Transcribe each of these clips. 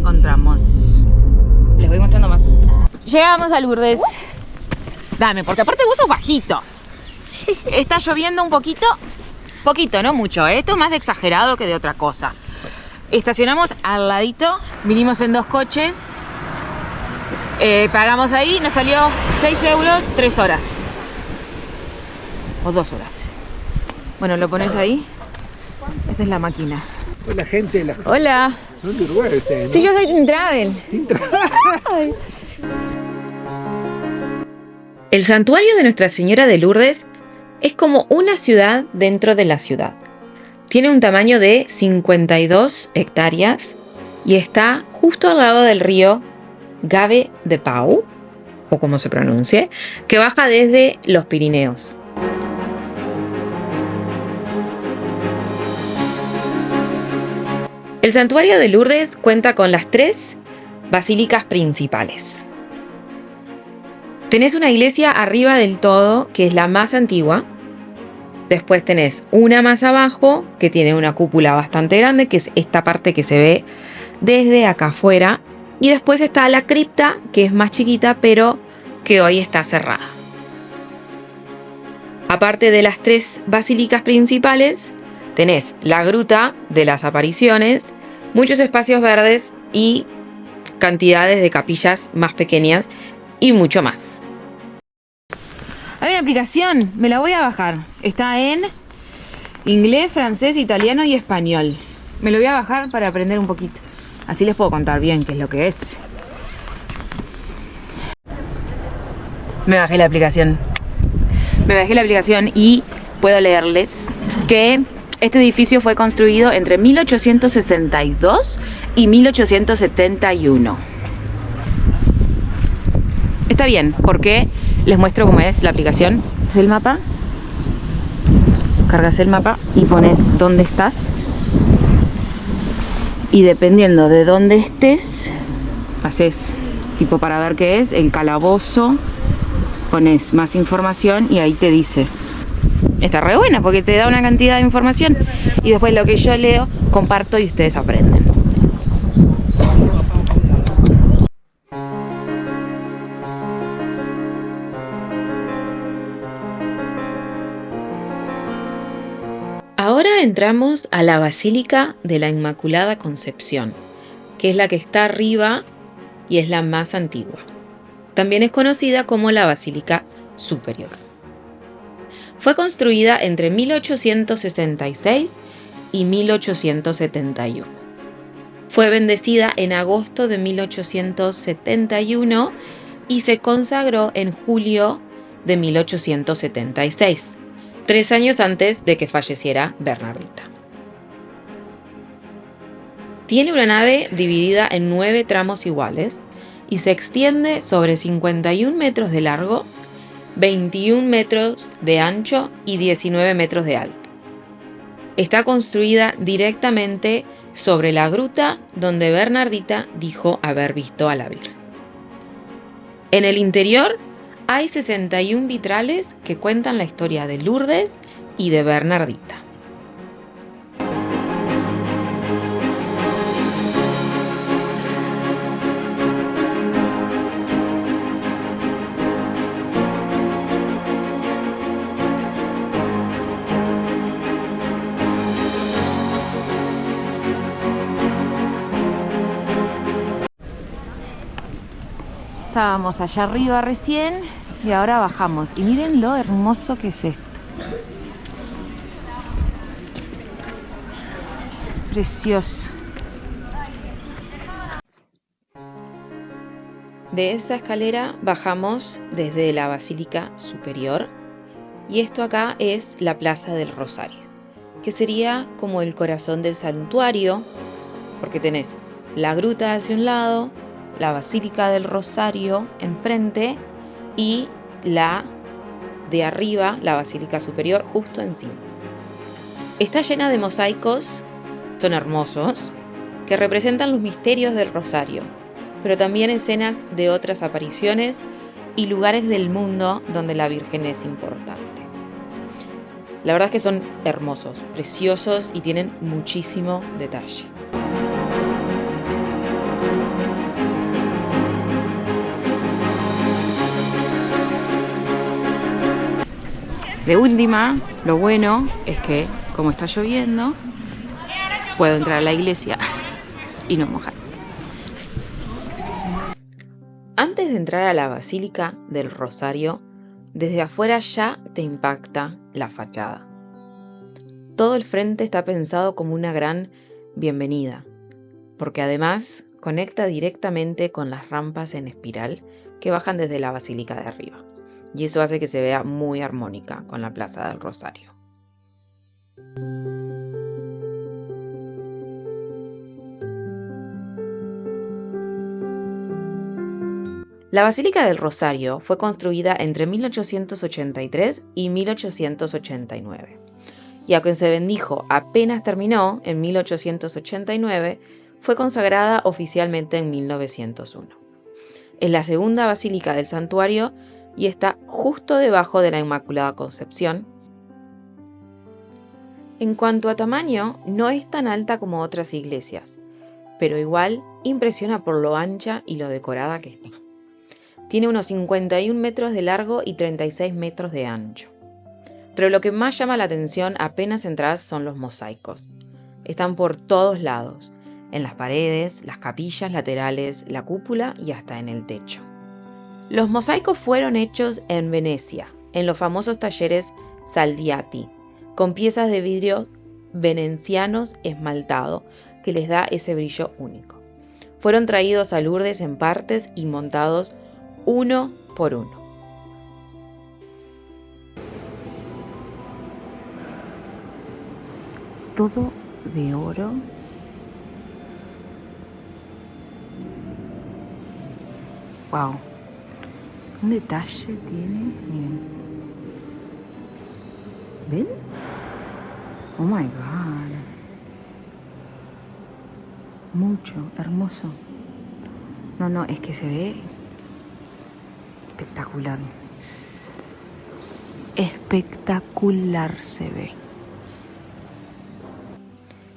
encontramos. Les voy mostrando más. Llegamos a Lourdes. Dame, porque aparte vos sos bajito. Está lloviendo un poquito. Poquito, no mucho. Esto es más de exagerado que de otra cosa. Estacionamos al ladito. Vinimos en 2 coches. Pagamos ahí. Nos salió 6 euros, 3 horas. O 2 horas. Bueno, lo pones ahí. Esa es la máquina. Hola, gente. Hola. Son de Uruguay ustedes, ¿no? Sí, yo soy Team Travel. Team Travel. El santuario de Nuestra Señora de Lourdes es como una ciudad dentro de la ciudad. Tiene un tamaño de 52 hectáreas y está justo al lado del río Gave de Pau, o como se pronuncie, que baja desde los Pirineos. El santuario de Lourdes cuenta con las 3 basílicas principales. Tenés una iglesia arriba del todo, que es la más antigua. Después tenés una más abajo, que tiene una cúpula bastante grande, que es esta parte que se ve desde acá afuera. Y después está la cripta, que es más chiquita, pero que hoy está cerrada. Aparte de las 3 basílicas principales, tenés la gruta de las apariciones, muchos espacios verdes y cantidades de capillas más pequeñas y mucho más. Hay una aplicación, me la voy a bajar. Está en inglés, francés, italiano y español. Me lo voy a bajar para aprender un poquito. Así les puedo contar bien qué es lo que es. Me bajé la aplicación. Y puedo leerles que este edificio fue construido entre 1862 y 1871. Está bien, porque les muestro cómo es la aplicación. Es el mapa. Cargas el mapa y pones dónde estás. Y dependiendo de dónde estés, haces tipo para ver qué es, el calabozo. Pones más información y ahí te dice. Está re buena porque te da una cantidad de información. Y después lo que yo leo, comparto y ustedes aprenden. Ahora entramos a la Basílica de la Inmaculada Concepción, que es la que está arriba y es la más antigua. También es conocida como la Basílica Superior. Fue construida entre 1866 y 1871. Fue bendecida en agosto de 1871 y se consagró en julio de 1876. 3 años antes de que falleciera Bernardita. Tiene una nave dividida en 9 tramos iguales y se extiende sobre 51 metros de largo, 21 metros de ancho y 19 metros de alto. Está construida directamente sobre la gruta donde Bernardita dijo haber visto a la Virgen. En el interior hay 61 vitrales que cuentan la historia de Lourdes y de Bernardita. Estábamos allá arriba recién y ahora bajamos. Y miren lo hermoso que es esto. Precioso. De esa escalera bajamos desde la Basílica Superior. Y esto acá es la Plaza del Rosario, que sería como el corazón del santuario, porque tenés la gruta hacia un lado, la Basílica del Rosario enfrente y la de arriba, la Basílica Superior, justo encima. Está llena de mosaicos, son hermosos, que representan los misterios del Rosario, pero también escenas de otras apariciones y lugares del mundo donde la Virgen es importante. La verdad es que son hermosos, preciosos y tienen muchísimo detalle. De última, lo bueno es que, como está lloviendo, puedo entrar a la iglesia y no mojar. Antes de entrar a la Basílica del Rosario, desde afuera ya te impacta la fachada. Todo el frente está pensado como una gran bienvenida, porque además conecta directamente con las rampas en espiral que bajan desde la Basílica de arriba. Y eso hace que se vea muy armónica con la Plaza del Rosario. La Basílica del Rosario fue construida entre 1883 y 1889. Y aunque se bendijo apenas terminó, en 1889, fue consagrada oficialmente en 1901. Es la segunda basílica del santuario y está justo debajo de la Inmaculada Concepción. En cuanto a tamaño, no es tan alta como otras iglesias, pero igual impresiona por lo ancha y lo decorada que está. Tiene unos 51 metros de largo y 36 metros de ancho. Pero lo que más llama la atención apenas entras son los mosaicos. Están por todos lados, en las paredes, las capillas laterales, la cúpula y hasta en el techo. Los mosaicos fueron hechos en Venecia, en los famosos talleres Salviati, con piezas de vidrio venecianos esmaltado, que les da ese brillo único. Fueron traídos a Lourdes en partes y montados uno por uno. Todo de oro. Wow. Un detalle tiene. Miren. ¿Ven? Oh my god. Mucho, hermoso. No, es que se ve espectacular. Espectacular se ve.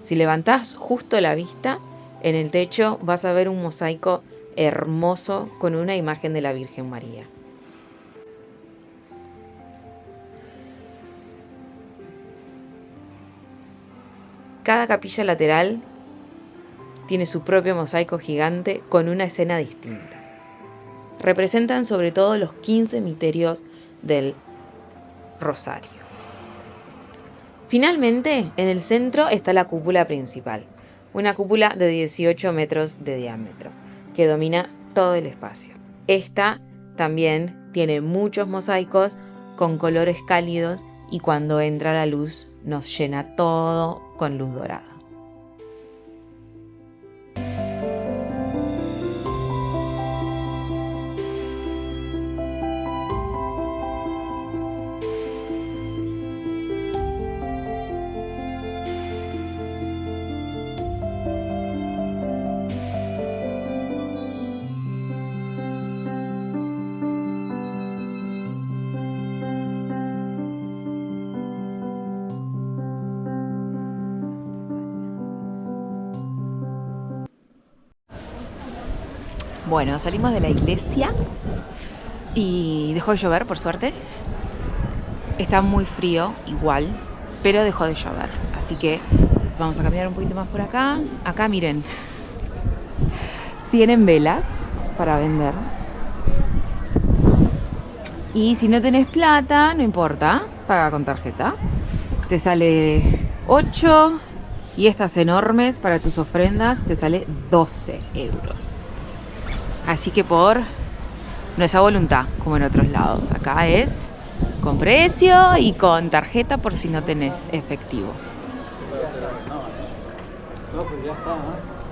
Si levantás justo la vista, en el techo vas a ver un mosaico hermoso con una imagen de la Virgen María. Cada capilla lateral tiene su propio mosaico gigante con una escena distinta. Representan sobre todo los 15 misterios del Rosario. Finalmente, en el centro está la cúpula principal, una cúpula de 18 metros de diámetro, que domina todo el espacio. Esta también tiene muchos mosaicos con colores cálidos y cuando entra la luz nos llena todo con luz dorada. Bueno, salimos de la iglesia y dejó de llover, por suerte. Está muy frío igual, pero dejó de llover. Así que vamos a caminar un poquito más por acá. Acá miren, tienen velas para vender. Y si no tenés plata, no importa, paga con tarjeta. Te sale 8 y estas enormes para tus ofrendas te sale 12 euros. Así que no es a voluntad como en otros lados. Acá es con precio y con tarjeta por si no tenés efectivo.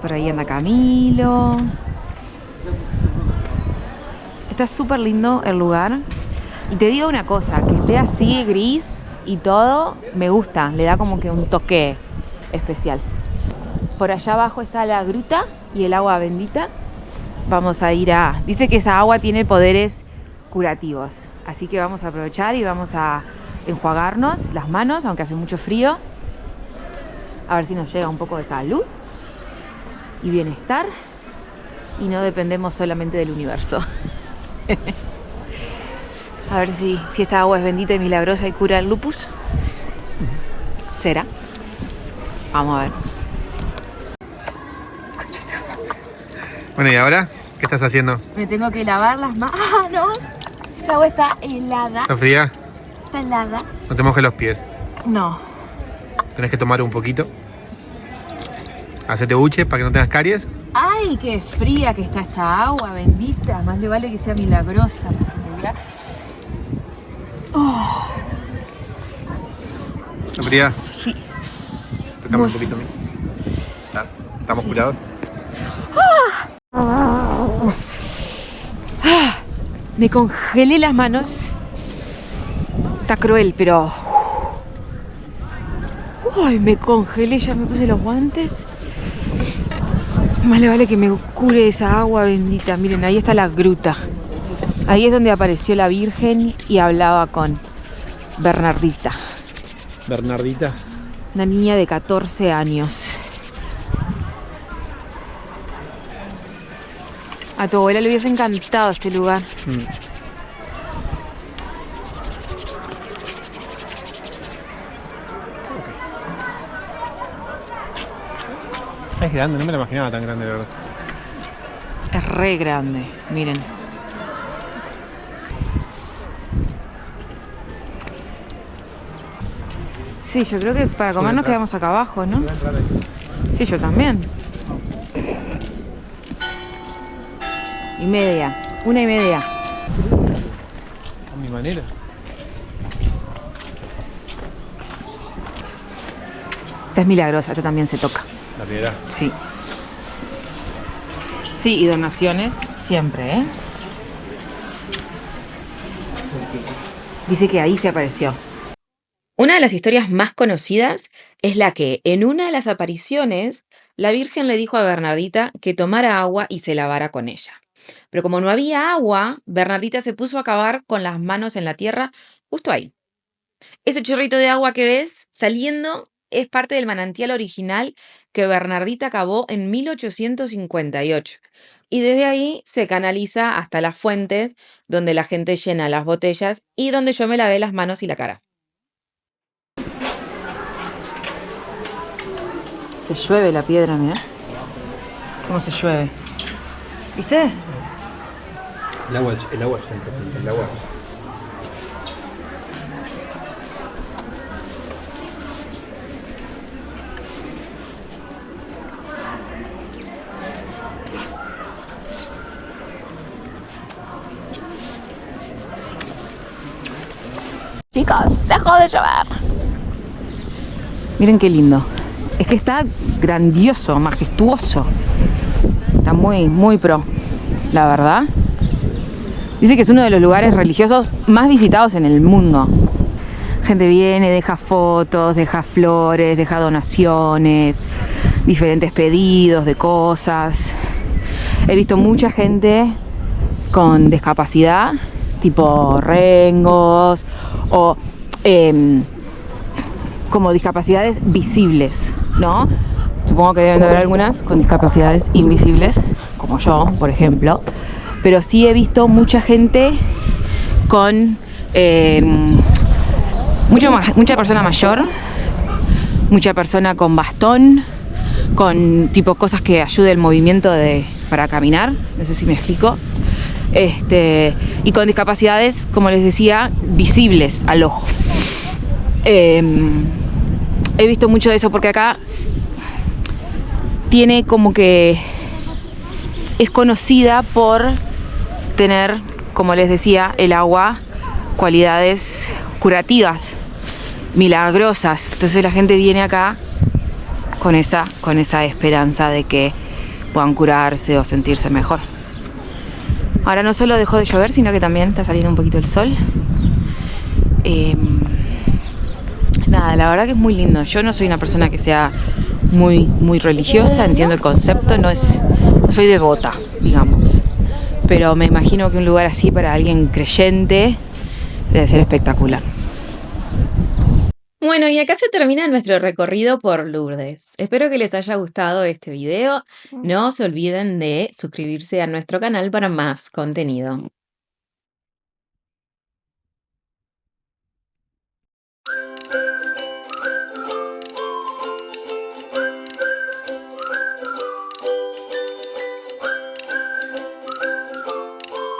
Por ahí anda Camilo. Está súper lindo el lugar. Y te digo una cosa, que esté así gris y todo, me gusta. Le da como que un toque especial. Por allá abajo está la gruta y el agua bendita. Vamos a ir dice que esa agua tiene poderes curativos, así que vamos a aprovechar y vamos a enjuagarnos las manos, aunque hace mucho frío, a ver si nos llega un poco de salud y bienestar y no dependemos solamente del universo. A ver si esta agua es bendita y milagrosa y cura el lupus. ¿Será? Vamos a ver. Bueno, ¿y ahora? ¿Qué estás haciendo? Me tengo que lavar las manos. Esta agua está helada. ¿Está fría? Está helada. No te mojes los pies. No. Tenés que tomar un poquito. Hacete buche para que no tengas caries. ¡Ay, qué fría que está esta agua, bendita! Más le vale que sea milagrosa. Oh. ¿Está fría? Sí. Tocame un poquito a mí. ¿Estamos curados? Me congelé las manos. Está cruel, pero... Uy, me congelé, ya me puse los guantes. Más le vale que me cure esa agua bendita. Miren, ahí está la gruta. Ahí es donde apareció la Virgen y hablaba con Bernardita. Bernardita. Una niña de 14 años. A tu abuela le hubiese encantado este lugar. Es grande, no me la imaginaba tan grande, la verdad. Es re grande, miren. Sí, yo creo que para comer nos quedamos acá abajo, ¿no? Sí, yo también. 1:30. 1:30. A mi manera. Esta es milagrosa, esta también se toca. La piedra. Sí. Sí, y donaciones siempre, ¿eh? Dice que ahí se apareció. Una de las historias más conocidas es la que, en una de las apariciones, la Virgen le dijo a Bernardita que tomara agua y se lavara con ella. Pero como no había agua, Bernardita se puso a cavar con las manos en la tierra justo ahí. Ese chorrito de agua que ves saliendo es parte del manantial original que Bernardita cavó en 1858. Y desde ahí se canaliza hasta las fuentes donde la gente llena las botellas y donde yo me lavé las manos y la cara. Se llueve la piedra, mira. ¿Cómo se llueve? ¿Viste? El agua siempre, el agua. Chicos, dejó de llover. Miren qué lindo. Es que está grandioso, majestuoso. Está muy, muy pro, la verdad. Dice que es uno de los lugares religiosos más visitados en el mundo. Gente viene, deja fotos, deja flores, deja donaciones, diferentes pedidos de cosas. He visto mucha gente con discapacidad, tipo rengos o como discapacidades visibles, ¿no? Supongo que deben de haber algunas con discapacidades invisibles, como yo, por ejemplo. Pero sí he visto mucha gente con mucha persona mayor, mucha persona con bastón, con tipo cosas que ayuden el movimiento para caminar, no sé si me explico. Y con discapacidades, como les decía, visibles al ojo. He visto mucho de eso porque acá tiene como que es conocida por tener, como les decía, el agua cualidades curativas, milagrosas. Entonces la gente viene acá con esa esperanza de que puedan curarse o sentirse mejor. Ahora no solo dejó de llover, sino que también está saliendo un poquito el sol. Nada, la verdad que es muy lindo. Yo no soy una persona que sea muy, muy religiosa, entiendo el concepto, no soy devota, digamos. Pero me imagino que un lugar así para alguien creyente debe ser espectacular. Bueno, y acá se termina nuestro recorrido por Lourdes. Espero que les haya gustado este video. No se olviden de suscribirse a nuestro canal para más contenido.